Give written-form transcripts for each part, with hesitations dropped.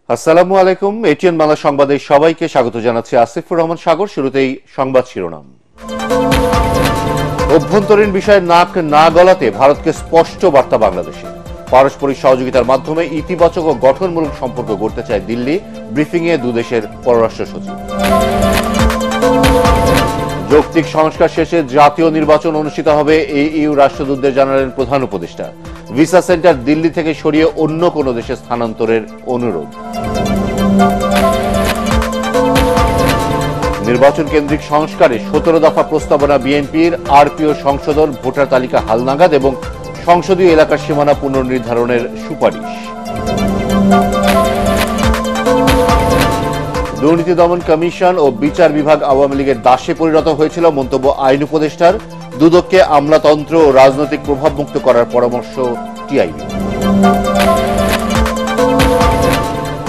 আসসালামু আলাইকুম। এটিএন বাংলা সংবাদে সবাইকে স্বাগত জানাচ্ছি আসিফুর রহমান সাগর। শুরুতেই সংবাদ শিরোনাম। অভ্যন্তরীণ বিষয়ে নাক না গলাতে ভারতকে স্পষ্ট বার্তা বাংলাদেশে। পারস্পরিক সহযোগিতার মাধ্যমে ইতিবাচক ও গঠনমূলক সম্পর্ক গড়তে চায় দিল্লি, ব্রিফিংয়ে দুদেশের পররাষ্ট্র সচিব। যৌক্তিক সংস্কার শেষে জাতীয় নির্বাচন অনুষ্ঠিত হবে, EU রাষ্ট্রদূতদের জানালেন প্রধান উপদেষ্টা। ভিসা সেন্টার দিল্লি থেকে সরিয়ে অন্য কোনো দেশে স্থানান্তরের অনুরোধ। নির্বাচন কেন্দ্রিক সংস্কারে 17 দফা প্রস্তাবনা বিএনপির, আরপিও সংশোধন, ভোটার তালিকা হালনাগাদ এবং সংসদীয় এলাকার সীমানা পুনর্নির্ধারণের সুপারিশ। দুর্নীতি দমন কমিশন ও বিচার বিভাগ আওয়ামী লীগের দাসে পরিণত হয়েছিল, মন্তব্য আইন উপদেষ্টার। দুদককে আমলাতন্ত্র ও রাজনৈতিক প্রভাবমুক্ত করার পরামর্শ টিআইবি।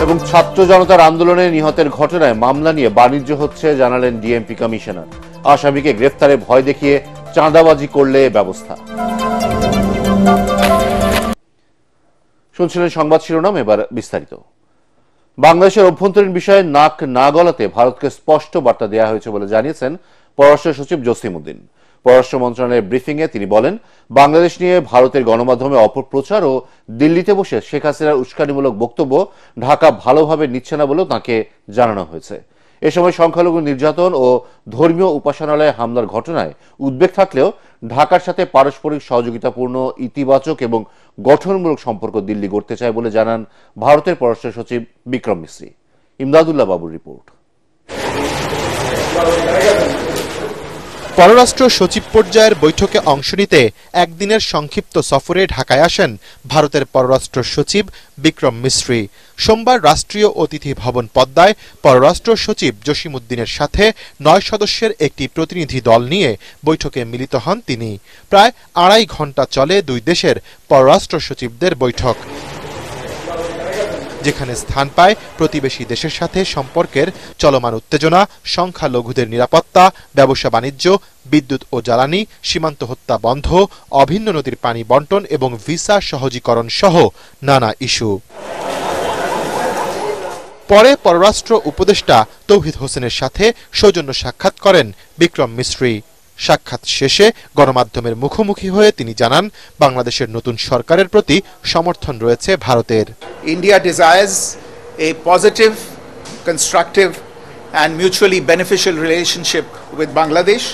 এবং ছাত্র জনতার আন্দোলনে নিহতের ঘটনায় মামলা নিয়ে বাণিজ্য হচ্ছে, জানালেন ডিএমপি কমিশনার। আসামিকে গ্রেফতারে ভয় দেখিয়ে চাঁদাবাজি করলে ব্যবস্থা। শুনছিলেন সংবাদ শিরোনাম, এবার বিস্তারিত। বাংলাদেশের অভ্যন্তরীণ বিষয়ে নাক না গলাতে ভারতকে স্পষ্ট বার্তা দেওয়া হয়েছে বলে জানিয়েছেন পররাষ্ট্র সচিব জসিম উদ্দিন। পররাষ্ট্র মন্ত্রণালয়ের ব্রিফিংয়ে তিনি বলেন, বাংলাদেশ নিয়ে ভারতের গণমাধ্যমে অপপ্রচার ও দিল্লিতে বসে শেখ হাসিনার উস্কানিমূলক বক্তব্য ঢাকা ভালোভাবে নিচ্ছে না বলেও তাঁকে জানানো হয়েছে। এ সময় সংখ্যালঘু নির্যাতন ও ধর্মীয় উপাসনালয়ে হামলার ঘটনায় উদ্বেগ থাকলেও ঢাকার সাথে পারস্পরিক সহযোগিতাপূর্ণ, ইতিবাচক এবং গঠনমূলক সম্পর্ক দিল্লি গড়তে চায় বলে জানান ভারতের পররাষ্ট্র সচিব বিক্রম মিশ্রি। ইমদাদুল্লাহ বাবুর রিপোর্ট। পররাষ্ট্র সচিব পর্যায়ের বৈঠকে অংশ নিতে একদিনের সংক্ষিপ্ত সফরে ঢাকায় আসেন ভারতের পররাষ্ট্র সচিব বিক্রম মিশ্রি। সোমবার রাষ্ট্রীয় অতিথি ভবন পদ্মায় পররাষ্ট্র সচিব জসিম উদ্দিনের সাথে 9 সদস্যের একটি প্রতিনিধি দল নিয়ে বৈঠকে মিলিত হন তিনি। প্রায় 2.5 ঘণ্টা চলে দুই দেশের পররাষ্ট্র সচিবদের বৈঠক, যেখানে স্থান পায় প্রতিবেশী দেশের সাথে সম্পর্কের চলমান উত্তেজনা, সংখ্যালঘুদের নিরাপত্তা, ব্যবসা বাণিজ্য, বিদ্যুৎ ও জ্বালানি, সীমান্ত হত্যা বন্ধ, অভিন্ন নদীর পানি বন্টন এবং ভিসা সহজীকরণ সহ নানা ইস্যু। পরে পররাষ্ট্র উপদেষ্টা তৌহিদ হোসেনের সাথে সৌজন্য সাক্ষাৎ করেন বিক্রম মিশ্রি। সাক্ষাৎ শেষে গণমাধ্যমের মুখোমুখি হয়ে তিনি জানান, বাংলাদেশের নতুন সরকারের প্রতি সমর্থন রয়েছে ভারতের। India desires a positive, constructive and mutually beneficial relationship with Bangladesh.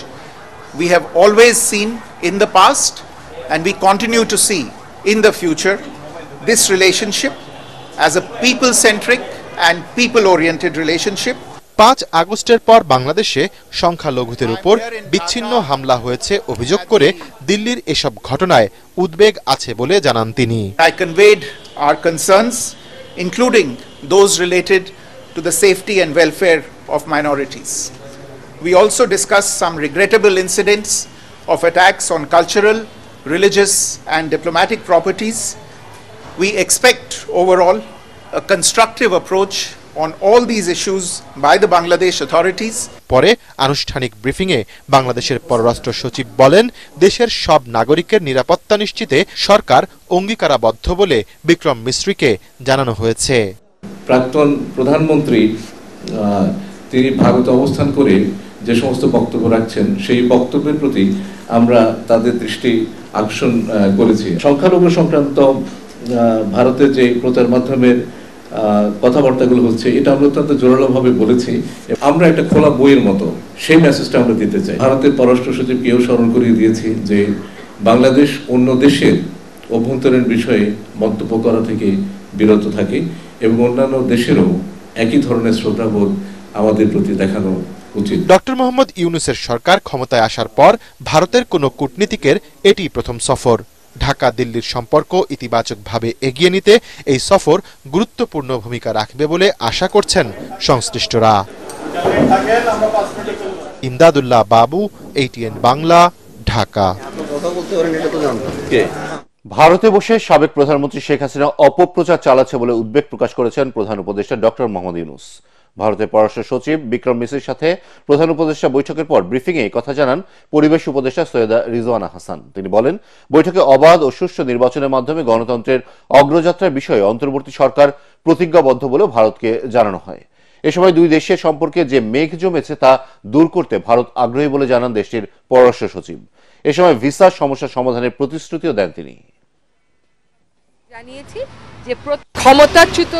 We have always seen in the past and we continue to see in the future this relationship as a people-centric and people-oriented relationship. 5 আগস্টের পর বাংলাদেশে সংখ্যালঘুদের উপর বিচ্ছিন্ন হামলা হয়েছে অভিযোগ করে দিল্লির এসব ঘটনায় উদ্বেগ আছে বলে জানান তিনি। I conveyed our concerns, including those related to the safety and welfare of minorities. We also discussed some regrettable incidents of attacks on cultural, religious and diplomatic properties. We expect overall a constructive approach on all these issues by the Bangladesh authorities. পরে আনুষ্ঠানিক ব্রিফিংয়ে বাংলাদেশের পররাষ্ট্র সচিব বলেন, দেশের সব নাগরিকের নিরাপত্তা নিশ্চিতে সরকার অঙ্গীকারাবদ্ধ বলে বিক্রম মিশ্রিকে জানানো হয়েছে। প্রাক্তন প্রধানমন্ত্রী তিনি ভারতে অবস্থান করে যে সমস্ত বক্তব্য রাখছেন, সেই বক্তব্যের প্রতি আমরা তাদের দৃষ্টি আকর্ষণ করেছি। সংখ্যালঘু সংক্রান্ত ভারতের যে প্রচার মাধ্যমের কথাবার্তাগুলো হচ্ছে, এটা আমরা অত্যন্ত জোরালোভাবে বলেছি। আমরা একটা খোলা বইয়ের মতো সেই মেসেজটা আমরা দিতে চাই। ভারতের পররাষ্ট্র সচিবকেও স্মরণ করিয়ে দিয়েছি যে বাংলাদেশ অন্য দেশের অভ্যন্তরীণ বিষয়ে মন্তব্য করা থেকে বিরত থাকে এবং অন্যান্য দেশেরও একই ধরনের শ্রদ্ধাবোধ আমাদের প্রতি দেখানো উচিত। ডক্টর মোহাম্মদ ইউনূসের সরকার ক্ষমতায় আসার পর ভারতের কোনো কূটনীতিকের এটি প্রথম সফর। ঢাকা দিল্লির সম্পর্ক ইতিবাচকভাবে এগিয়ে নিতে এই সফর গুরুত্বপূর্ণ ভূমিকা রাখবে বলে আশা করছেন সংশ্লিষ্টরা। ইমদাদুল্লাহ বাবু, এটিএন বাংলা, ঢাকা। ভারতে বসে সাবেক প্রধানমন্ত্রী শেখ হাসিনা অপপ্রচার চালাচ্ছে বলে উদ্বেগ প্রকাশ করেছেন প্রধান উপদেষ্টা ডক্টর মোহাম্মদ ইউনূস। ভারতের পররাষ্ট্র সচিব বিক্রম মিশ্রির সাথে প্রধান উপদেষ্টা বৈঠকের পর ব্রিফিংয়ে এই কথা জানান পরিবেশ উপদেষ্টা সৈয়দা রিজওয়ানা হাসান। তিনি বলেন, বৈঠকে অবাধ ও সুষ্ঠু নির্বাচনের মাধ্যমে গণতন্ত্রের অগ্রযাত্রার বিষয়ে অন্তর্বর্তী সরকার প্রতিজ্ঞাবদ্ধ বলেও ভারতকে জানানো হয়। এ সময় দুই দেশের সম্পর্কে যে মেঘ জমেছে তা দূর করতে ভারত আগ্রহী বলে জানান দেশটির পররাষ্ট্র সচিব। এ সময় ভিসা সমস্যা সমাধানের প্রতিশ্রুতিও দেন তিনি। জানিয়েছি যে ক্ষমতাচ্যুত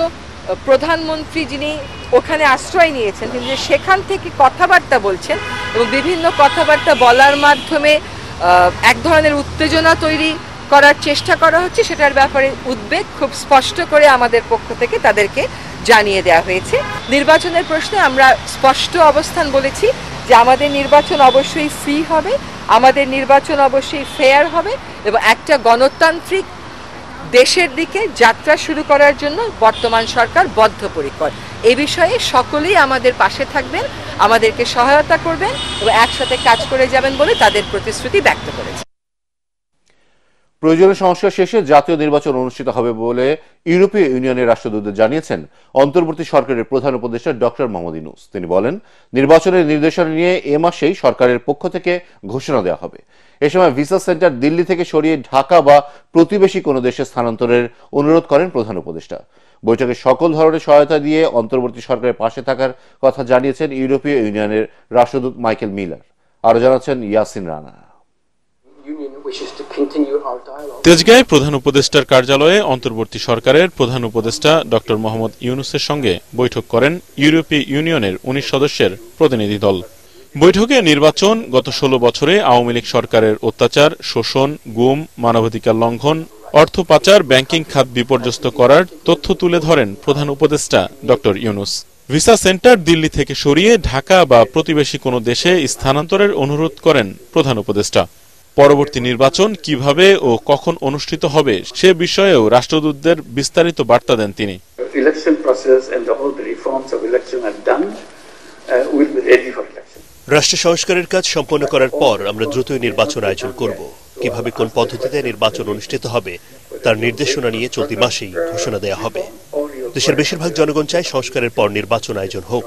প্রধানমন্ত্রী যিনি ওখানে আশ্রয় নিয়েছেন, তিনি যে সেখান থেকে কথাবার্তা বলছেন এবং বিভিন্ন কথাবার্তা বলার মাধ্যমে এক ধরনের উত্তেজনা তৈরি করার চেষ্টা করা হচ্ছে, সেটার ব্যাপারে উদ্বেগ খুব স্পষ্ট করে আমাদের পক্ষ থেকে তাদেরকে জানিয়ে দেওয়া হয়েছে। নির্বাচনের প্রশ্নে আমরা স্পষ্ট অবস্থান বলেছি যে আমাদের নির্বাচন অবশ্যই ফ্রি হবে, আমাদের নির্বাচন অবশ্যই ফেয়ার হবে এবং একটা গণতান্ত্রিক দেশের দিকে যাত্রা শুরু করার জন্য বর্তমান সরকার বদ্ধপরিকর। এই বিষয়ে সকলেই আমাদের পাশে থাকবেন, আমাদেরকে সহায়তা করবেন এবং একসাথে কাজ করে যাবেন বলে তাদের প্রতিশ্রুতি ব্যক্ত করেছে। প্রয়োজনীয় সংস্কার শেষে জাতীয় নির্বাচন অনুষ্ঠিত হবে বলে ইউরোপীয় ইউনিয়নের রাষ্ট্রদূত জানিয়েছেন অন্তর্বর্তী সরকারের প্রধান উপদেষ্টা ডক্টর মোহাম্মদ ইউনূস। তিনি বলেন, নির্বাচনের নির্দেশনা নিয়ে এ মাসেই সরকারের পক্ষ থেকে ঘোষণা দেওয়া হবে। এ সময় ভিসা সেন্টার দিল্লি থেকে সরিয়ে ঢাকা বা প্রতিবেশী কোনো দেশে স্থানান্তরের অনুরোধ করেন প্রধান উপদেষ্টা। বৈঠকে সকল ধরনের সহায়তা দিয়ে অন্তর্বর্তী সরকারের পাশে থাকার কথা জানিয়েছেন ইউরোপীয় ইউনিয়নের রাষ্ট্রদূত মাইকেল মিলার। আরো জানাচ্ছেন ইয়াসিন রানা। তেজগাঁয়ে প্রধান উপদেষ্টার কার্যালয়ে অন্তর্বর্তী সরকারের প্রধান উপদেষ্টা ডক্টর মোহাম্মদ ইউনূসের সঙ্গে বৈঠক করেন ইউরোপীয় ইউনিয়নের 19 সদস্যের প্রতিনিধি দল। বৈঠকে নির্বাচন, গত 16 বছরে আওয়ামী লীগ সরকারের অত্যাচার, শোষণ, গুম, মানবাধিকার লঙ্ঘন, অর্থ পাচার, ব্যাংকিং খাত বিপর্যস্ত করার তথ্য তুলে ধরেন প্রধান উপদেষ্টা doctor Yunus. Visa centre Delhi থেকে সরিয়ে ঢাকা বা প্রতিবেশী কোনো দেশে স্থানান্তরের অনুরোধ করেন প্রধান উপদেষ্টা। পরবর্তী নির্বাচন কিভাবে ও কখন অনুষ্ঠিত হবে সে বিষয়েও রাষ্ট্রদূতদের বিস্তারিত বার্তা দেন তিনি। রাষ্ট্র সংস্কারের কাজ সম্পন্ন করার পর আমরা দ্রুতই নির্বাচন আয়োজন করব। কিভাবে কোন পদ্ধতিতে নির্বাচন অনুষ্ঠিত হবে তার নির্দেশনা নিয়ে চলতি মাসেই ঘোষণা দেওয়া হবে। দেশের বেশিরভাগ জনগণ চায় সংস্কারের পর নির্বাচন আয়োজন হোক।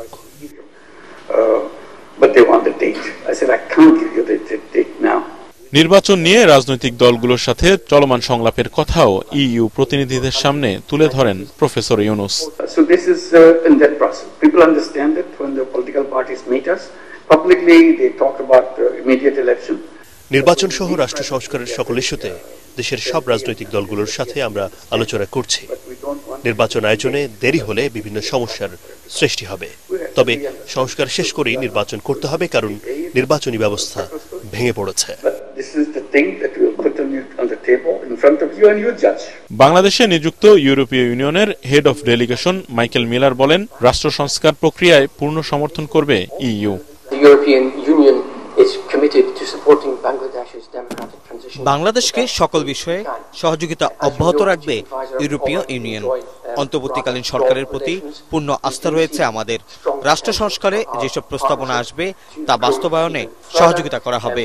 নির্বাচন নিয়ে রাজনৈতিক দলগুলোর সাথে চলমান সংলাপের কথাও ইইউ প্রতিনিধিদের সামনে তুলে ধরেন প্রফেসর ইউনূস। নির্বাচন সহ রাষ্ট্র সংস্কারের সকল ইস্যুতে দেশের সব রাজনৈতিক দলগুলোর সাথে আমরা আলোচনা করছি। নির্বাচন আয়োজনে দেরি হলে বিভিন্ন সমস্যার সৃষ্টি হবে, তবে সংস্কার শেষ করেই নির্বাচন করতে হবে, কারণ নির্বাচনী ব্যবস্থা ভেঙে পড়েছে। বাংলাদেশে নিযুক্ত ইউরোপীয় ইউনিয়নের head of delegation Michael Miller বলেন, রাষ্ট্র সংস্কার প্রক্রিয়ায় পূর্ণ সমর্থন করবে ইইউ। বাংলাদেশকে সকল বিষয়ে সহযোগিতা অব্যাহত রাখবে ইউরোপীয় ইউনিয়ন। অন্তর্বর্তীকালীন সরকারের প্রতি পূর্ণ আস্থা রয়েছে আমাদের। রাষ্ট্র সংস্কারে যেসব প্রস্তাবনা আসবে তা বাস্তবায়নে সহযোগিতা করা হবে।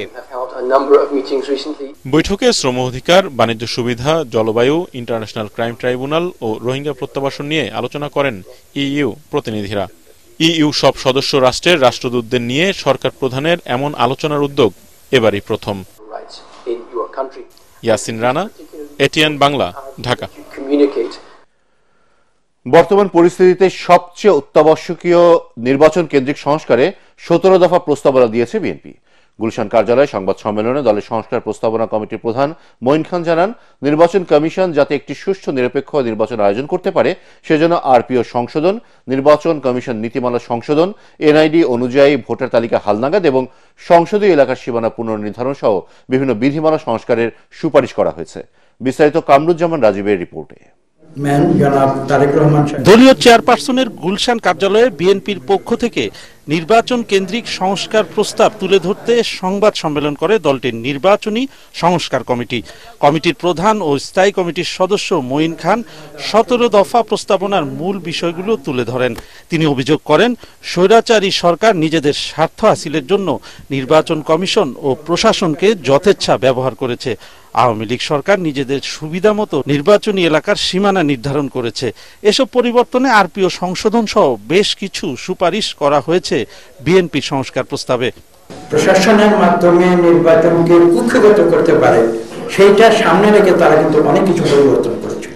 বৈঠকে শ্রম অধিকার, বাণিজ্য সুবিধা, জলবায়ু, ইন্টারন্যাশনাল ক্রাইম ট্রাইব্যুনাল ও রোহিঙ্গা প্রত্যাবাসন নিয়ে আলোচনা করেন ইইউ প্রতিনিধিরা। ইইউ সব সদস্য রাষ্ট্রের রাষ্ট্রদূতদের নিয়ে সরকার প্রধানের এমন আলোচনার উদ্যোগ এবারই প্রথম। ইয়াসিন রানা, এটিএন বাংলা, ঢাকা। বর্তমান পরিস্থিতিতে সবচেয়ে অত্যাবশ্যকীয় নির্বাচন কেন্দ্রিক সংস্কারে 17 দফা প্রস্তাবনা দিয়েছে বিএনপি। গুলশান কার্যালয়ে সংবাদ সম্মেলনে দলের সংস্কার প্রস্তাবনা কমিটির প্রধান মঈন খান জানান, নির্বাচন কমিশন যাতে একটি সুষ্ঠু নিরপেক্ষ নির্বাচন আয়োজন করতে পারে সেজন্য আরপিও সংশোধন, নির্বাচন কমিশন নীতিমালা সংশোধন, এনআইডি অনুযায়ী ভোটার তালিকা হালনাগাদ এবং সংসদীয় এলাকার সীমানা পুনর্নির্ধারণ সহ বিভিন্ন বিধিমালা সংস্কারের সুপারিশ করা হয়েছে। বিস্তারিত কামরুজ্জামান রাজীবের রিপোর্টে। দলীয় চেয়ারপারসনের গুলশান কার্যালয়ে বিএনপির পক্ষ থেকে নির্বাচন কেন্দ্রিক সংস্কার প্রস্তাব তুলে ধরতে সংবাদ সম্মেলন করে দলটির নির্বাচনী সংস্কার কমিটি। কমিটির প্রধান ও স্থায়ী কমিটির সদস্য মঈন খান 17 দফা প্রস্তাবনার মূল বিষয়গুলো তুলে ধরেন। তিনি অভিযোগ করেন, স্বৈরাচারী সরকার নিজেদের স্বার্থ হাসিলের জন্য নির্বাচন কমিশন ও প্রশাসনকে যথেচ্ছা ব্যবহার করেছে। আওয়ামী লীগ সরকার নিজেদের সুবিধা মতো নির্বাচনী এলাকার সীমানা নির্ধারণ করেছে। এসব পরিবর্তনে আরপিও সংশোধন সহ বেশ কিছু সুপারিশ করা হয়েছে বিএনপির সংস্কার প্রস্তাবে। প্রশাসনের মাধ্যমে নির্বাচনকে কুক্ষিগত করতে পারে সেইটা সামনে রেখে তারা কিন্তু অনেক কিছু পরিবর্তন করেছে।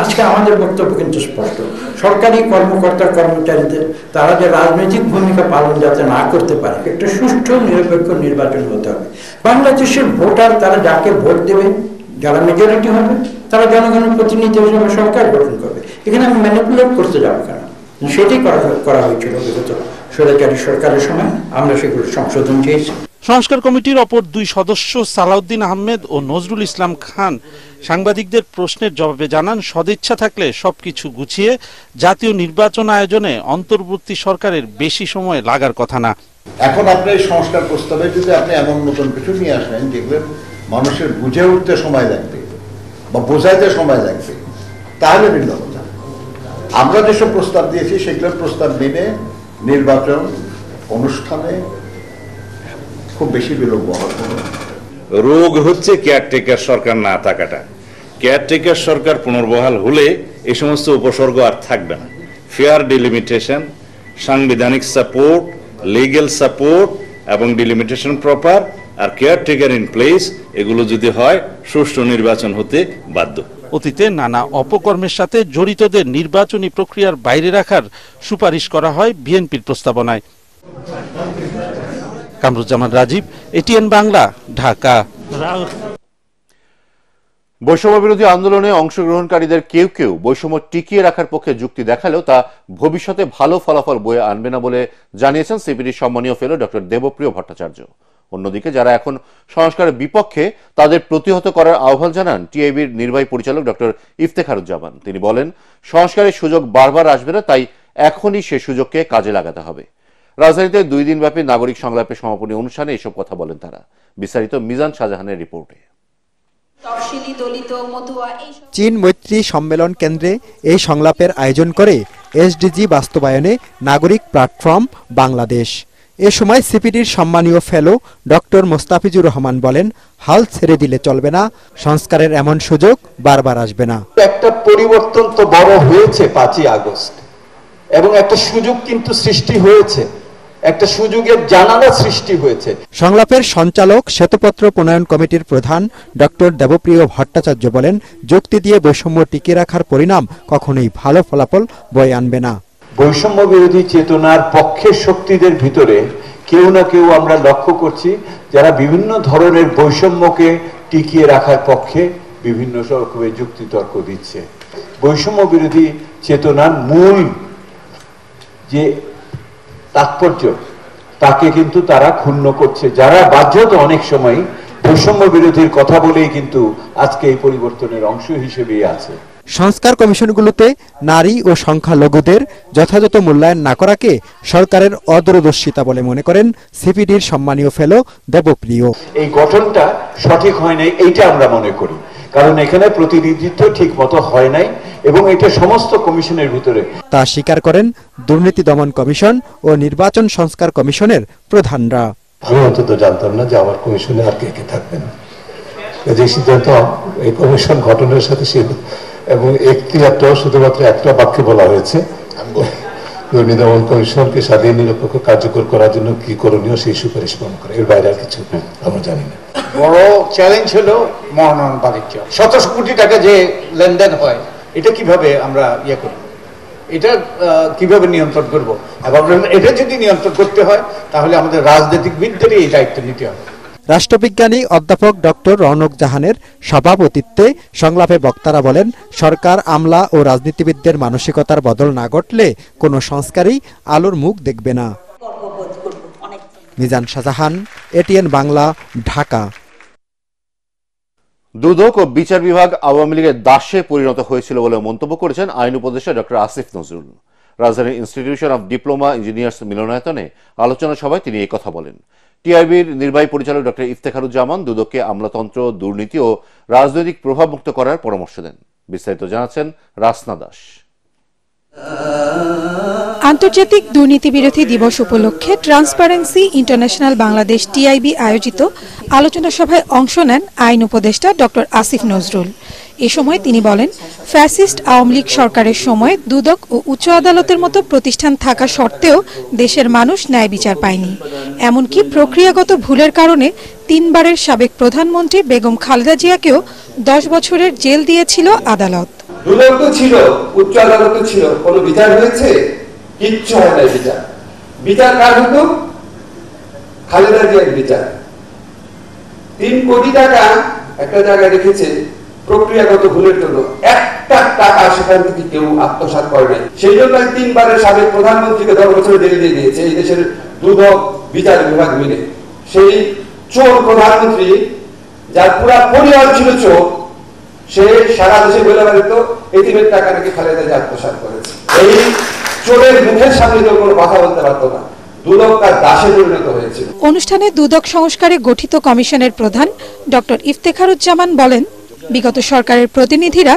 আজকে আমাদের বক্তব্য কিন্তু স্পষ্ট, সরকারি কর্মকর্তা কর্মচারীদের তারা যে রাজনৈতিক ভূমিকা পালন যাতে না করতে পারে, একটা সুষ্ঠু নিরপেক্ষ নির্বাচন হতে হবে। বাংলাদেশের ভোটার তারা যাকে ভোট দেবে, যারা মেজরিটি হবে তারা জনগণের প্রতিনিধি হিসেবে সরকার গঠন করবে। এখানে আমি ম্যানিপুলেট করতে যাবো কেন? সেটাই করা হয়েছিল বিগত স্বৈরাচারী সরকারের সময়, আমরা সেগুলো সংশোধন চেয়েছি। সংস্কার কমিটির অপর দুই সদস্য সালাউদ্দিন আহমেদ ও নজরুল ইসলাম খান সাংবাদিকদের প্রশ্নের জবাবে জানান, সদিচ্ছা থাকলে সবকিছু গুছিয়ে জাতীয় নির্বাচন আয়োজনে অন্তর্বর্তী সরকারের বেশি সময় লাগার কথা না। এখন আপনি এই সংস্কার প্রস্তাবে যদি আপনি এমন নতুন কিছু নিয়ে আসেন যেগুলো মানুষের বুঝে উঠতে সময় লাগবে বা বোঝাইতে সময় লাগবে, তাহলে ভিন্ন কথা। আমরা যেসব প্রস্তাব দিয়েছি সেগুলোর প্রস্তাব মেনে নির্বাচন অনুষ্ঠানে খুব বেশি বিলম্ব হবে। রোগ হচ্ছে কেয়ারটেকার সরকার না থাকাটা। কেয়ারটেকার সরকার পুনর্বহাল হলে এই সমস্ত উপসর্গ আর থাকবে না। ফেয়ার ডিলিমিটেশন, সাংবিধানিক সাপোর্ট, লিগ্যাল সাপোর্ট এবং ডিলিমিটেশন প্রপার আর কেয়ারটেকার ইন প্লেস, এগুলো যদি হয় সুষ্ঠু নির্বাচন হতে বাধ্য। অতীতে নানা অপকর্মের সাথে জড়িতদের নির্বাচনী প্রক্রিয়ার বাইরে রাখার সুপারিশ করা হয় বিএনপির প্রস্তাবনায়। কামরুজ্জামান রাজীব, এটিএন বাংলা, ঢাকা। বৈষম্য বিরোধী আন্দোলনে অংশগ্রহণকারীদের কেউ কেউ বৈষম্য টিকিয়ে রাখার পক্ষে যুক্তি দেখালেও তা ভবিষ্যতে ভালো ফলাফল বয়ে আনবে না বলে জানিয়েছেন সিপিডির সম্মানীয় ফেলো ডক্টর দেবপ্রিয় ভট্টাচার্য। অন্যদিকে যারা এখন সংস্কারের বিপক্ষে তাদের প্রতিহত করার আহ্বান জানান টিআইবির নির্বাহী পরিচালক ডক্টর ইফতেখারুজ্জামান। তিনি বলেন, সংস্কারের সুযোগ বারবার আসবে না, তাই এখনই সে সুযোগকে কাজে লাগাতে হবে। রাজধানীতে 2 দিনব্যাপী নাগরিক সংলাপের সমাপনী অনুষ্ঠানে এসব কথা বলেন তারা। বিস্তারিত মিজান শাহজাহানের রিপোর্টে। চীন মৈত্রী সম্মেলন কেন্দ্রে এই সংলাপের আয়োজন করে এসডিজি বাস্তবায়নে নাগরিক প্ল্যাটফর্ম বাংলাদেশ। এ সময় সিপিডির সম্মানীয় ফেলো ডক্টর মোস্তাফিজুর রহমান বলেন, হাল ছেড়ে দিলে চলবে না, সংস্কারের এমন সুযোগ বারবার আসবে না। একটা পরিবর্তন তো বড় হয়েছে 5ই আগস্ট, এবং একটা সুযোগ কিন্তু সৃষ্টি হয়েছে, একটা সুযোগের জানালা সৃষ্টি হয়েছে। সংলাপের সঞ্চালক শ্বেতপত্র প্রণয়ন কমিটির প্রধান ডক্টর দেবপ্রিয় ভট্টাচার্য বলেন, যুক্তি দিয়ে বৈষম্য টিকিয়ে রাখার পরিণাম কখনোই ভালো ফলাফল বয়ে আনবে না। বৈষম্য বিরোধী চেতনার পক্ষের শক্তিদের ভিতরে কেউ না কেউ আমরা লক্ষ্য করছি যারা বিভিন্ন ধরনের বৈষম্যকে টিকিয়ে রাখার পক্ষে বিভিন্ন রকমের যুক্তিতর্ক দিচ্ছে। বৈষম্য বিরোধী চেতনার মূল যে তাৎপর্য তাকে কিন্তু তারা ক্ষুণ্ণ করছে, যারা বাধ্যত অনেক সময় বৈষম্য বিরোধীর কথা বলেই কিন্তু আজকে এই পরিবর্তনের অংশ হিসেবেই আছে। সংস্কার কমিশনগুলোতে নারী ও সংখ্যালঘুদের যথাযথ মূল্যায়ন না করাকে সরকারের অদূরদর্শিতা বলে মনে করেন সিপিডির সম্মানীয় ফেলো দেবপ্রিয়। এই গঠনটা সঠিক হয় নাই এইটা আমরা মনে করি, কারণ এখানে প্রতিনিধিত্ব ঠিক মতো হয় নাই এবং এটা সমস্ত কমিশনের ভিতরে। তা স্বীকার করেন দুর্নীতি দমন কমিশন ও নির্বাচন সংস্কার কমিশনের প্রধানরা। আমি অন্তত জানতাম না যে আমার কমিশনে আর কে কে থাকবেন। যে সিদ্ধান্ত এই কমিশন গঠনের সাথে ছিল এবং এখতিয়ারটাও শুধুমাত্র একটা বাক্যে বলা হয়েছে, দুর্নীতি দমন কমিশনকে স্বাধীন নিরপেক্ষ কার্যকর করার জন্য কি করণীয় সেই সুপারিশ পালন করে, এর বাইরে আর কিছু আমরা জানি না। বড় চ্যালেঞ্জ হলো মনোনয়ন বাণিজ্য। 1700 কোটি টাকা যে লেনদেন হয়, এটা কিভাবে আমরা করি, এটা কিভাবে নিয়ন্ত্রণ করব, এবং এটা যদি নিয়ন্ত্রণ করতে হয় তাহলে আমাদের রাজনীতিবিদদেরই এই দায়িত্ব নিতে হবে। রাষ্ট্রবিজ্ঞানী অধ্যাপক ডক্টর রৌনক জাহানের সভাপতিত্বে সংলাপে বক্তারা বলেন, সরকার, আমলা ও রাজনীতিবিদদের মানসিকতার বদল না ঘটলে কোনো সংস্কারই আলোর মুখ দেখবে না। মিজান শাহজাহান, এটিএন বাংলা, ঢাকা। দুদক ও বিচার বিভাগ আওয়ামী লীগের দাসে পরিণত হয়েছিল বলে মন্তব্য করেছেন আইন উপদেষ্টা ডক্টর আসিফ নজরুল। রাজধানীর ইনস্টিটিউশন অব ডিপ্লোমা ইঞ্জিনিয়ার্স মিলনায়তনে আলোচনা সভায় তিনি এই কথা বলেন। টিআইবির নির্বাহী পরিচালক ডক্টর ইফতেখারুজ্জামান দুদককে আমলাতন্ত্র, দুর্নীতি ও রাজনৈতিক প্রভাবমুক্ত করার পরামর্শ দেন। বিস্তারিত জানাচ্ছেন রাসনা দাস। আন্তর্জাতিক দুর্নীতি বিরোধী দিবস উপলক্ষে ট্রান্সপারেন্সি ইন্টারন্যাশনাল বাংলাদেশ টিআইবি আয়োজিত আলোচনা সভায় অংশ নেন আইন উপদেষ্টা ডক্টর আসিফ নজরুল। এ সময় তিনি বলেন, ফ্যাসিস্ট আওয়ামী লীগ সরকারের সময় দুদক ও উচ্চ আদালতের মতো প্রতিষ্ঠান থাকা সত্ত্বেও দেশের মানুষ ন্যায় বিচার পায়নি। এমনকি প্রক্রিয়াগত ভুলের কারণে 3 বারের সাবেক প্রধানমন্ত্রী বেগম খালেদা জিয়াকেও 10 বছরের জেল দিয়েছিল আদালত। দুদক ছিল, উচ্চ আদালত ছিল, কোনো বিচার হয়েছে? কিচ্ছু হয় না। বিচার কার হতো? খালেদা জিয়ার বিচার। 3 কোটি টাকা একটা জায়গায় রেখেছে প্রক্রিয়াগত ভুলের জন্য, একটা টাকা সেখান থেকে কেউ আত্মসাৎ করে নাই। সেই জন্য 3 বারের সাবেক প্রধানমন্ত্রীকে 10 বছরের জেল দিয়ে দিয়েছে এই দেশের দুদক বিচার বিভাগ মিলে। সেই চোর প্রধানমন্ত্রী, যার পুরা পরিবার ছিল চোর, সে সারা দেশে বলে বেড়াতো এতিমের টাকা নাকি খালেদা জিয়া আত্মসাৎ করেছে। এই চোরের মুখের সামনে তো কোনো কথা বলতে পারতো না। দুদক তার দাসে পরিণত হয়েছিল। অনুষ্ঠানে দুদক সংস্কারে গঠিত কমিশনের প্রধান ডক্টর ইফতেখারুজ্জামান বলেন, বিগত সরকারের প্রতিনিধিরা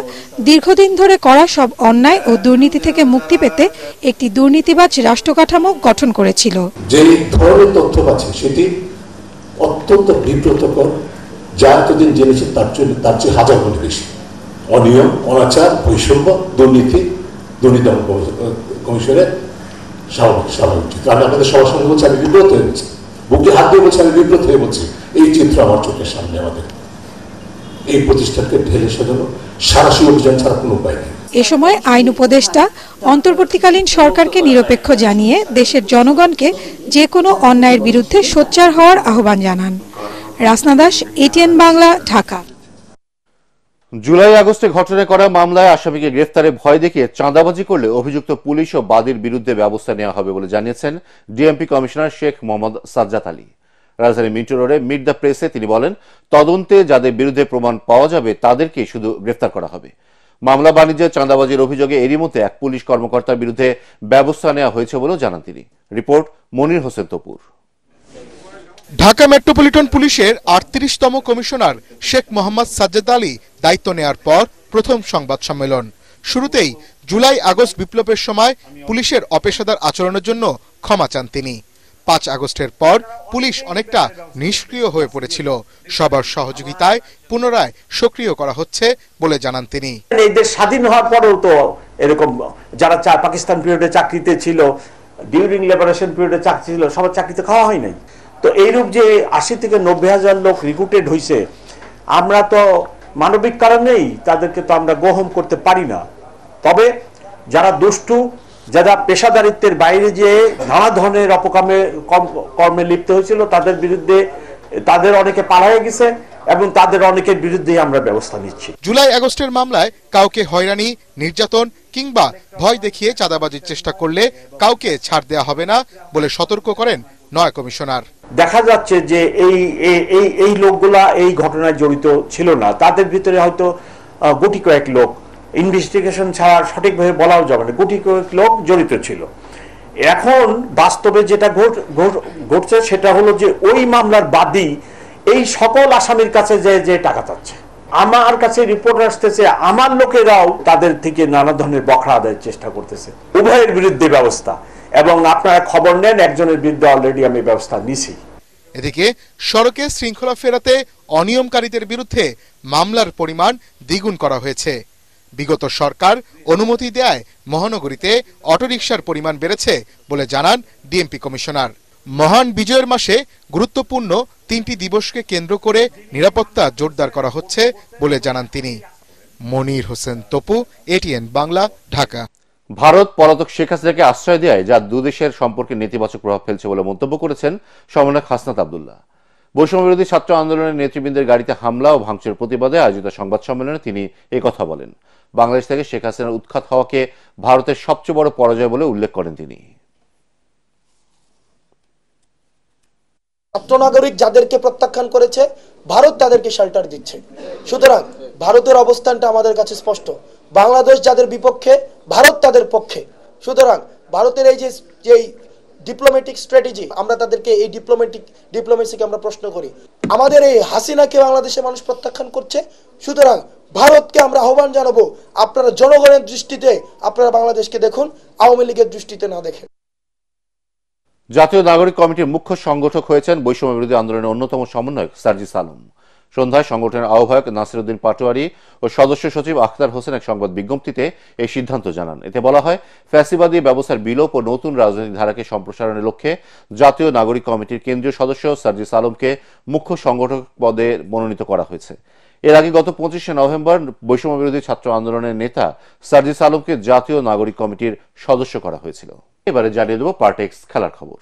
দীর্ঘদিন ধরে করা সব অন্যায় ও দুর্নীতি থেকে মুক্তি পেতে একটি দুর্নীতিবাজ রাষ্ট্রকাঠামো গঠন করেছিল। যে ধরনের তথ্য পাচ্ছে সেটি অত্যন্ত বিব্রতকর, যা এতদিন জেনেছে তার চেয়ে হাজার গুণ বেশি। অনিয়ম, অনাচার, বৈষম্য, দুর্নীতি কমিশনের স্বাভাবিক চিত্র। আমি আপনাদের সবার সঙ্গে বলছি, আমি বিব্রত হয়ে বলছি, বুকে হাত দিয়ে বলছি, আমি বিব্রত হয়ে বলছি। এই চিত্র আমার চোখের সামনে। আমাদের এই প্রতিষ্ঠানকে ঢেলে সাজানো সারাশি অভিযান ছাড়া কোনো উপায় নেই। এ সময় আইন উপদেষ্টা অন্তর্বর্তীকালীন সরকারকে নিরপেক্ষ জানিয়ে দেশের জনগণকে যে কোনো অন্যায়ের বিরুদ্ধে সোচ্চার হওয়ার আহ্বান জানান। রাসনা দাস, এটিএন বাংলা, ঢাকা। জুলাই আগস্টে ঘটনা করা মামলায় আসামিকে গ্রেফতারে ভয় দেখিয়ে চাঁদাবাজি করলে অভিযুক্ত পুলিশ ও বাদীর বিরুদ্ধে ব্যবস্থা নেওয়া হবে বলে জানিয়েছেন ডিএমপি কমিশনার শেখ মোহাম্মদ সাজ্জাদ আলী। রাজধানী মিন্টো রোডে মিট দ্য প্রেসে তিনি বলেন, তদন্তে যাদের বিরুদ্ধে প্রমাণ পাওয়া যাবে তাদেরকেই শুধু গ্রেফতার করা হবে। মামলা বাণিজ্যে চাঁদাবাজির অভিযোগে এরই মধ্যে এক পুলিশ কর্মকর্তার বিরুদ্ধে ব্যবস্থা নেওয়া হয়েছে বলেও জানান তিনি। রিপোর্ট মনির হোসেন তপুর। ঢাকা মেট্রোপলিটন পুলিশের ৩৮তম কমিশনার শেখ মোহাম্মদ সাজ্জাদ আলী দায়িত্ব নেয়ার পর প্রথম সংবাদ সম্মেলন। শুরুতেই জুলাই আগস্ট বিপ্লবের সময় পুলিশের অপেশাদার আচরণের জন্য ক্ষমা চান তিনি। 5 আগস্টের পর পুলিশ অনেকটা নিষ্ক্রিয় হয়ে পড়েছিল, সবার সহযোগিতায় পুনরায় সক্রিয় করা হচ্ছে বলে জানান তিনি। এই দেশ স্বাধীন হওয়ার পরেও তো এরকম যারা পাকিস্তান পিরিয়ডে চাকরিতে ছিল, ডিউরিং লিবারেশন পিরিয়ডে চাকরি ছিল, সবার চাকরিতে খাওয়া হয় নাই। তো এইরূপ যে 80 থেকে 90,000 লোক রিক্রুটেড হয়েছে, আমরা তো মানবিক কারণেই তাদেরকে তো আমরা গ্রহণ করতে পারি না। তবে যারা দুষ্টু, যারা পেশাদারিত্বের বাইরে যে নানা ধরনের কর্মে লিপ্ত হয়েছিল, তাদের বিরুদ্ধে তাদের অনেকে পালায়ে গেছে এবং তাদের অনেকের বিরুদ্ধে আমরা ব্যবস্থা নিচ্ছি। জুলাই আগস্টের মামলায় কাউকে হয়রানি, নির্যাতন কিংবা ভয় দেখিয়ে চাঁদাবাজির চেষ্টা করলে কাউকে ছাড় দেওয়া হবে না বলে সতর্ক করেন নয় কমিশনার। দেখা যাচ্ছে যে এই লোকগুলা এই ঘটনায় জড়িত ছিল না, তাদের ভিতরে হয়তো গুটি কয়েক লোক, ইনভেস্টিগেশন ছাড়া সঠিকভাবে বলাও যাবে না, গুটি কয়েক লোক জড়িত ছিল। এখন বাস্তবে যেটা ঘটছে সেটা হলো যে ওই মামলার বাদী এই সকল আসামির কাছে যে টাকা চাচ্ছে। আমার কাছে রিপোর্ট আসতেছে আমার লোকেরাও তাদের থেকে নানা ধরনের বখরা আদায়ের চেষ্টা করতেছে। উভয়ের বিরুদ্ধে ব্যবস্থা, এবং আপনারা খবর নেন, একজনের বিরুদ্ধে অলরেডি আমি ব্যবস্থা নিছি। এদিকে সড়কে শৃঙ্খলা ফেরাতে অনিয়মকারীদের বিরুদ্ধে মামলার পরিমাণ দ্বিগুণ করা হয়েছে। বিগত সরকার অনুমতি দেয় মহানগরীতে অটোরিকশার পরিমাণ বেড়েছে বলে জানান ডিএমপি কমিশনার। মহান বিজয়ের মাসে গুরুত্বপূর্ণ 3টি দিবসকে কেন্দ্র করে নিরাপত্তা জোরদার করা হচ্ছে বলে জানান তিনি। মনির হোসেন তপু, এটিএন বাংলা, ঢাকা। ভারত পলাতক শেখ হাসিনাকে আশ্রয় দেয় যা দুদেশের সম্পর্কে নেতিবাচক প্রভাব ফেলছে বলে মন্তব্য করেছেন সমন্বয়ক হাসনাত আব্দুল্লাহ। বৈষম্য বিরোধী ছাত্র আন্দোলনের নেতৃবৃন্দের গাড়িতে হামলা ও ভাঙচুরের প্রতিবাদে আয়োজিত সংবাদ সম্মেলনে তিনি কথা বলেন। বাংলাদেশ থেকে শেখ হাসিনার উৎখাত হওয়াকে ভারতের সবচেয়ে বড় পরাজয় বলে উল্লেখ করেন তিনি। ছাত্র নাগরিক যাদেরকে প্রত্যাখ্যান করেছে, ভারত তাদেরকে শেল্টার দিচ্ছে। সুতরাং ভারতের অবস্থানটা আমাদের কাছে স্পষ্ট। বাংলাদেশ যাদের বিপক্ষে, ভারত তাদের পক্ষে। সুতরাং ভারতের এই যে ডিপ্লোম্যাটিক স্ট্র্যাটেজি, আমরা তাদেরকে এই ডিপ্লোমেসিকে আমরা প্রশ্ন করি। আমাদের এই হাসিনাকে বাংলাদেশের মানুষ প্রত্যাখ্যান করছে, সুতরাং ভারতকে আমরা আহ্বান জানাবো, আপনারা জনগণের দৃষ্টিতে আপনারা বাংলাদেশকে দেখুন, আওয়ামী লীগের দৃষ্টিতে না দেখেন। জাতীয় নাগরিক কমিটির মুখ্য সংগঠক হয়েছেন বৈষম্য বিরোধী আন্দোলনের অন্যতম সমন্বয়ক সার্জিস আলম। সন্ধ্যায় সংগঠনের আহ্বায়ক নাসিরউদ্দিন পাটোয়ারি ও সদস্য সচিব আখতার হোসেন এক সংবাদ বিজ্ঞপ্তিতে এই সিদ্ধান্ত জানান। এতে বলা হয়, ফ্যাসিবাদী ব্যবস্থার বিলোপ ও নতুন রাজনৈতিক ধারাকে সম্প্রসারণের লক্ষ্যে জাতীয় নাগরিক কমিটির কেন্দ্রীয় সদস্য সার্জিস আলমকে মুখ্য সংগঠক পদে মনোনীত করা হয়েছে। এর আগে গত 25শে নভেম্বর বৈষম্য বিরোধী ছাত্র আন্দোলনের নেতা সার্জিস আলমকে জাতীয় নাগরিক কমিটির সদস্য করা হয়েছিল। এবারে জানিয়ে দেব পার্টেক্স খেলার খবর।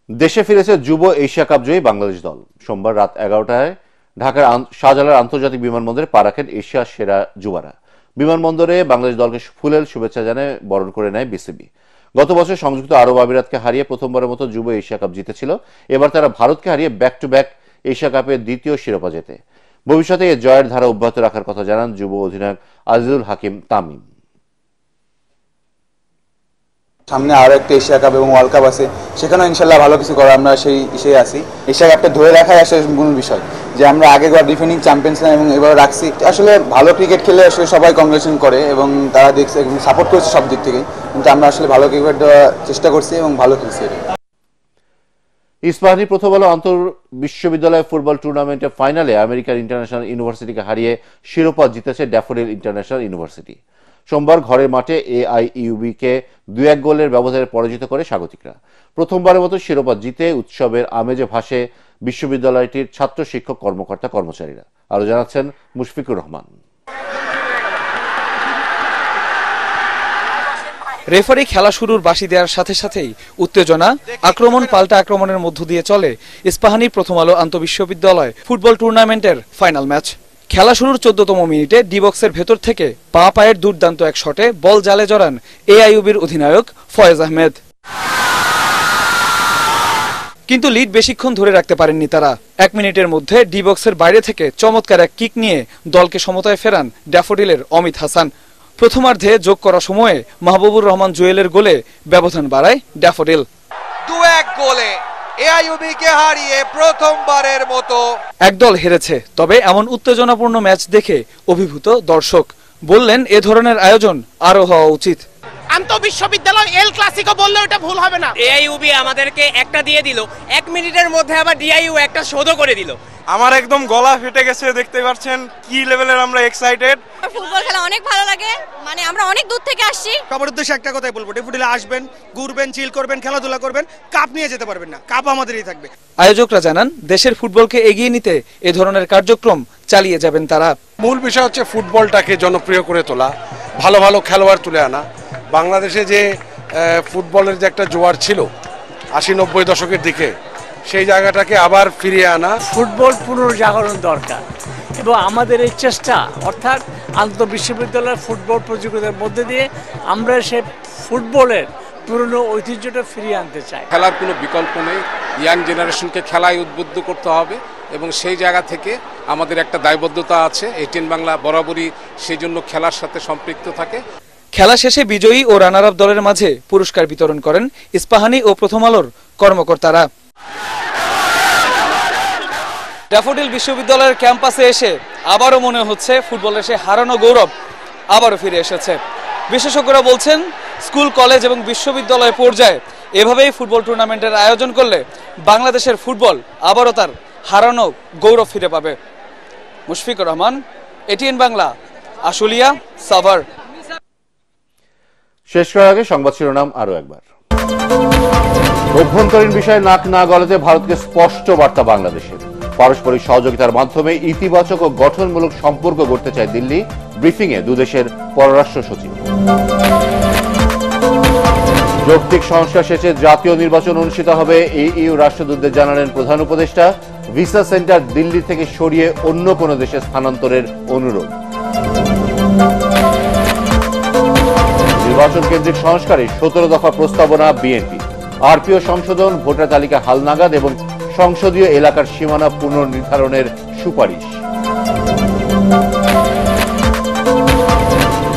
দেশে ফিরেছে যুব এশিয়া কাপ জয়ী বাংলাদেশ দল। সোমবার রাত 11টায় ঢাকার শাহজালাল আন্তর্জাতিক বিমানবন্দরে পা রাখেন এশিয়ার সেরা যুবারা। বিমানবন্দরে বাংলাদেশ দলকে ফুলেল শুভেচ্ছা জানায় বরণ করে নেয় বিসিবি। গত বছর সংযুক্ত আরব আমিরাতকে হারিয়ে প্রথমবারের মতো যুব এশিয়া কাপ জিতেছিল। এবার তারা ভারতকে হারিয়ে ব্যাক টু ব্যাক এশিয়া কাপের দ্বিতীয় শিরোপা জেতে। ভবিষ্যতে এই জয়ের ধারা অব্যাহত রাখার কথা জানান যুব অধিনায়ক আজিজুল হাকিম তামিম। সামনে আরো একটা এশিয়া কাপ এবং ওয়ার্ল্ড কাপ আছে, সেখানেও ইনশাল্লাহ ভালো কিছু করা, আমরা সেই আছি। এশিয়া কাপটা ধরে রাখাই আসলে মূল বিষয়, যে আমরা আগের ডিফেন্ডিং চ্যাম্পিয়ন্স এবং এবার রাখছি। আসলে ভালো ক্রিকেট খেলে আসলে সবাই কংগ্রেচুলেশন করে এবং তারা দেখছে এবং সাপোর্ট করছে সব দিক থেকে, কিন্তু আমরা আসলে ভালো ক্রিকেট দেওয়ার চেষ্টা করছি এবং ভালো খেলছি। ইস্পাহানি প্রথম আলো আন্তর বিশ্ববিদ্যালয় ফুটবল টুর্নামেন্টের ফাইনালে আমেরিকান ইন্টারন্যাশনাল ইউনিভার্সিটিকে হারিয়ে শিরোপা জিতেছে ড্যাফোডিল ইন্টারন্যাশনাল ইউনিভার্সিটি। সোমবার ঘরের মাঠে AIUB-কে 2-1 গোলের ব্যবধানে পরাজিত করে স্বাগতিকরা। প্রথমবারের মতো শিরোপা জিতে উৎসবের আমেজে ভাসে বিশ্ববিদ্যালয়টির ছাত্র, শিক্ষক, কর্মকর্তা, কর্মচারীরা। আরো জানাচ্ছেন মুশফিকুর রহমান। রেফারি খেলা শুরুর বাঁশি দেওয়ার সাথে সাথেই উত্তেজনা, আক্রমণ পাল্টা আক্রমণের মধ্য দিয়ে চলে ইস্পাহানির প্রথম আলো আন্তঃবিশ্ববিদ্যালয় ফুটবল টুর্নামেন্টের ফাইনাল ম্যাচ। খেলা শুরুর 14তম মিনিটে ডি বক্সের ভেতর থেকে পায়ের দুর্দান্ত এক শটে বল জালে জড়ান AIUB-র অধিনায়ক ফয়েজ আহমেদ, কিন্তু লিড বেশিক্ষণ ধরে রাখতে পারেননি তারা। 1 মিনিটের মধ্যে ডি বক্সের বাইরে থেকে চমৎকার এক কিক নিয়ে দলকে সমতায় ফেরান ড্যাফোডিলের অমিত হাসান। প্রথমার্ধে যোগ করা সময়ে মাহবুবুর রহমান জুয়েলের গোলে ব্যবধান বাড়ায় ড্যাফোডিল। 2-1 গোলে AIUB-কে হারিয়ে প্রথমবারের মতো একদল হেরেছে, তবে এমন উত্তেজনাপূর্ণ ম্যাচ দেখে অভিভূত দর্শক বললেন এ ধরনের আয়োজন আরো হওয়া উচিত। আন্তঃবিশ্ববিদ্যালয় এল ক্লাসিকো বললে ওটা ভুল হবে না। AIUB আমাদেরকে একটা দিয়ে দিল, 1 মিনিটের মধ্যে আবার DIU একটা শোধও করে দিল। আমার একদম গলা ফেটে গেছে, দেখতে পাচ্ছেন কি লেভেলের আমরা এক্সাইটেড। ফুটবল খেলা অনেক ভালো লাগে, মানে আমরা অনেক দূর থেকে আসছি। সবার উদ্দেশ্যে একটা কথাই বলবো, ডেফোডিলে আসবেন, ঘুরবেন, চিল করবেন, খেলাধুলা করবেন, কাপ নিয়ে যেতে পারবেন না, কাপ আমাদেরই থাকবে। আয়োজকরা জানান দেশের ফুটবলকে এগিয়ে নিতে এ ধরনের কার্যক্রম চালিয়ে যাবেন তারা। মূল বিষয় হচ্ছে ফুটবলটাকে জনপ্রিয় করে তোলা, ভালো ভালো খেলোয়াড় তুলে আনা। বাংলাদেশে যে ফুটবলের যে একটা জোয়ার ছিল 80-90 দশকের দিকে, সেই জায়গাটাকে আবার ফিরিয়ে আনা। ফুটবল পুনর্জাগরণ দরকার এবং আমাদের এই চেষ্টা, অর্থাৎ আন্তঃবিশ্ববিদ্যালয়ের ফুটবল প্রতিযোগিতার মধ্যে দিয়ে আমরা সে ফুটবলের পুরনো ঐতিহ্যটা ফিরিয়ে আনতে চাই। খেলার কোনো বিকল্প নেই, ইয়াং জেনারেশনকে খেলায় উদ্বুদ্ধ করতে হবে এবং সেই জায়গা থেকে আমাদের একটা দায়বদ্ধতা আছে। ATN বাংলা বরাবরই সেই জন্য খেলার সাথে সম্পৃক্ত থাকে। খেলা শেষে বিজয়ী ও রানার আপ দলের মাঝে পুরস্কার বিতরণ করেন ইস্পাহানি ও প্রথম আলোর কর্মকর্তারা। ড্যাফোডিল বিশ্ববিদ্যালয়ের ক্যাম্পাসে এসে আবারও মনে হচ্ছে ফুটবলের সে হারানো গৌরব আবারও ফিরে এসেছে। বিশেষজ্ঞরা বলছেন স্কুল, কলেজ এবং বিশ্ববিদ্যালয় পর্যায়ে এভাবেই ফুটবল টুর্নামেন্টের আয়োজন করলে বাংলাদেশের ফুটবল আবারও তার হারানো গৌরব ফিরে পাবে। মুশফিকুর রহমান, ATN বাংলা, আশুলিয়া, সাভার। শেষ করার আগে সংবাদ শিরোনাম আরো একবার। অভ্যন্তরীণ বিষয়ে নাক না গলাতে ভারতকে স্পষ্ট বার্তা বাংলাদেশের। পারস্পরিক সহযোগিতার মাধ্যমে ইতিবাচক ও গঠনমূলক সম্পর্ক গড়তে চায় দিল্লি। ব্রিফিংয়ে দুদেশের পররাষ্ট্র সচিব। যৌক্তিক সংস্কার শেষে জাতীয় নির্বাচন অনুষ্ঠিত হবে, EU রাষ্ট্রদূতদের জানালেন প্রধান উপদেষ্টা। ভিসা সেন্টার দিল্লি থেকে সরিয়ে অন্য কোনো দেশে স্থানান্তরের অনুরোধ। নির্বাচন কেন্দ্রিক সংস্কারে 17 দফা প্রস্তাবনা বিএনপি। RPO সংশোধন, ভোটার তালিকা হালনাগাদ এবং সংসদীয় এলাকার সীমানা পুনর্নির্ধারণের সুপারিশ।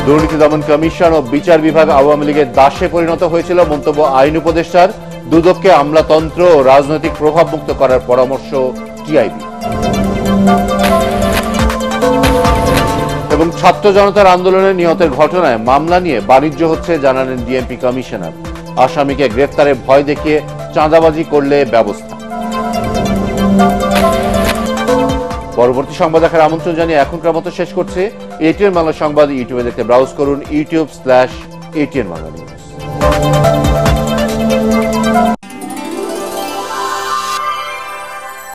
দুর্নীতি দমন কমিশন ও বিচার বিভাগ আওয়ামী লীগের দাসে পরিণত হয়েছিল মন্তব্য আইন উপদেষ্টার। দুদককে আমলাতন্ত্র ও রাজনৈতিক প্রভাব মুক্ত করার পরামর্শ টিআইবি। এবং ছাত্র জনতার আন্দোলনে নিহতের ঘটনায় মামলা নিয়ে বাণিজ্য হচ্ছে জানালেন ডিএমপি কমিশনার। আসামিকে গ্রেফতারে ভয় দেখিয়ে চাঁদাবাজি করলে ব্যবস্থা। পরবর্তী সংবাদ দেখার আমন্ত্রণ জানিয়ে এখনকার মতো শেষ করছে এটিএন বাংলা সংবাদ। ইউটিউবে দেখতে ব্রাউজ করুন youtube/ATN Bangla News।